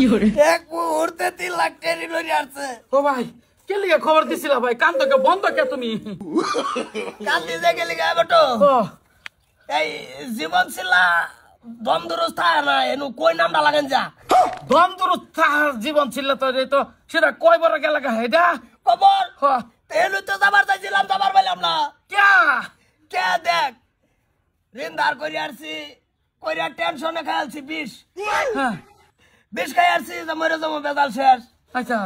এক মুহূর্তে 3 লাখ টাকা লইয়া আসছে। ও ভাই কে লিগে খবর দিছিলা ভাই? কান্দকে বন্ধ কে তুমি? কান্দি যে গেলি গা বেটো ও এই জীবন ছিলা দমদুরস্ত না এনু কই নামটা লাগেন যা দমদুরস্ত জীবন ছিল তো এই তো সেটা কয় বড় গেল গা হেডা খবর হ তেলু তো যাবার চাইছিলাম যাবার পাইলাম না। ক্যা কে দেখ ঋণ ধার করে আসছি কইরা টেনশনে খাইছি 20 হ্যাঁ খাই আসছি যে মরে যাবো বেজাল শেষ। আচ্ছা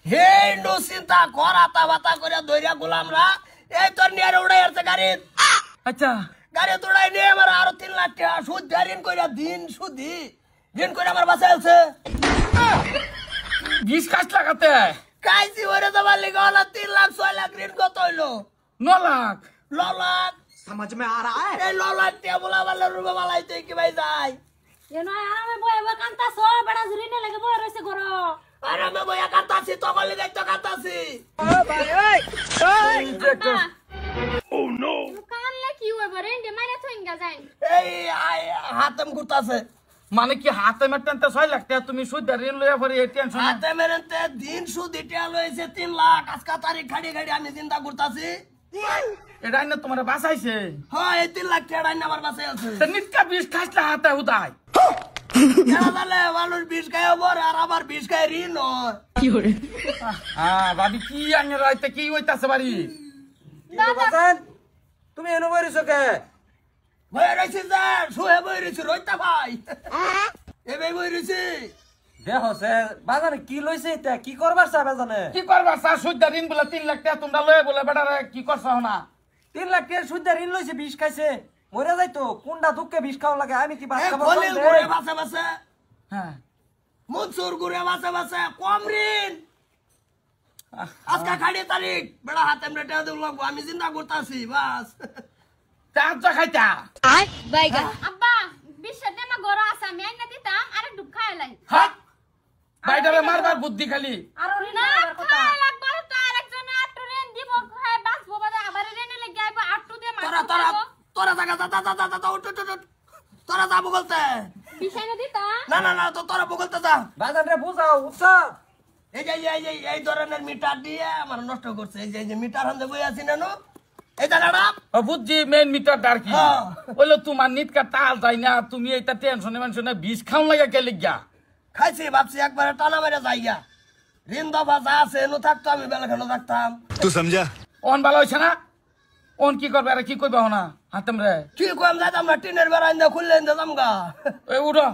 হে নো চিন্তা করা তা বাতা করে দইরা গোলামরা এই তোর নিয়ে উড়াই আসছে গাড়ি আচ্ছা গাড়ি তোড়াই নিয়ে আমার আরো 3 লাখ টাকা সুদ দিয়ে ঋণ কইরা দিন সুদি ঋণ করে আমার বাসায় আছে 20 কাজ লাগাতে কাইছি ওরে যাবার লিগে হলো 3 লাখ 6 লাখ ঋণ কত হইলো 9 লাখ 9 লাখ समझ में आ रहा है। এই 9 লাখ টাকা বলা বলে রুবে বালাইতে কি ভাই যায় এনো আরামে বইবা কান্তাছো বেড়া জুরিনে লাগে বই রইছে ঘর আরে আমি বইয়া কাটাছি তো বলি যাই তো কাটাছি কানলে কি হইব রে ইন্ডে মাইরা থইঙ্গা যাই এই হাতম ঘুরতাছে মানে কি হাতে মেটেনতে 6 লাখ টাকা তুমি সুদ ঋণ লইয়া পরে এই টেনশন হাতে মেরেনতে দিন সুদ ইটা লইছে 3 লাখ আজকা তারিখ খাড়ি খাড়ি আমি চিন্তা করতাছি এটা না তোমার বাঁচাইছে হ্যাঁ এই 3 লাখ টাকা আমার বাসায় আছে তো নিত্যা 20 খাইছলা হাতে উদাই তাহলে মানুষ 20 খায় বড় আর আবার 20 খায় ঋণ হ্যাঁ ভাবি কি আনে রাইতে কি হইতাছে বাড়ি বাজান তুমি এনো বইরিছো কে? বই রইছি যা শুয়ে বই রইছি রইতা ভাই এ ভাই বই রইছি দেখো সে বাজানে কি লইছে এটা কি করবার চা বাজানে? কি করবা স্যার সুদ ঋণ বলে 3 লাখ টাকা তোমরা লয়ে বলে বেটারে কি করছ না 3 লাখ টাকা সুদ ঋণ লইছে 20 খাইছে মরে যাইতো কোনটা দুঃখে 20 খাওয়া লাগে আমি কি বাস এ খাবো খলিল ঘুরে বাসে বাসে হ্যাঁ মনসুর ঘুরে বাসে বাসে কম ঋণ আজকা খাড়ি তারিখ বেড়া হাতে মেটে দিলাম আমি চিন্তা করতাছি বাস চা খাইতা বাইগা আব্বা বিশে দেমা ঘর আছে আমি আইনা দিতাম আরে ডুব খাইলাই হ্যাঁ বাইটারে মারবার বুদ্ধি খালি আর না খাই লাগবার তো আরেকজন আটু রেন দিব খাই বাঁচবো বাদে আবার রেনে লাগি আইবো আটু দে তোরা তোরা তোরা জায়গা যা উঠ তোরা যা বলতে বিশে না দিতা না না না তো তোরা বলতে যা বাজান রে বুঝাও উঠছো এই যে এই ধরনের মিটার দিয়ে আমার নষ্ট করছে এই যে মিটার হাতে বই আছি না এই জায়গাটা ও বুঝছি মেন মিটার ডার কি হ্যাঁ। বললো তোমার নিতকা তাল যাই না তুমি এইটা টেনশনে মেনশনে 20 খাও লাগা কে লিগা খাইছি ভাবছি একবারে টানা মেরে যাইয়া ঋণ দফা যা আছে এনু থাকতো আমি বেলাখানো থাকতাম तू समझा? অন ভালো হইছে না অন কি করবে আর কি কইবা না হাতেম রে কি কম যাইতাম না টিনের বেড়াইন খুললেন যাম গা ওই উঠো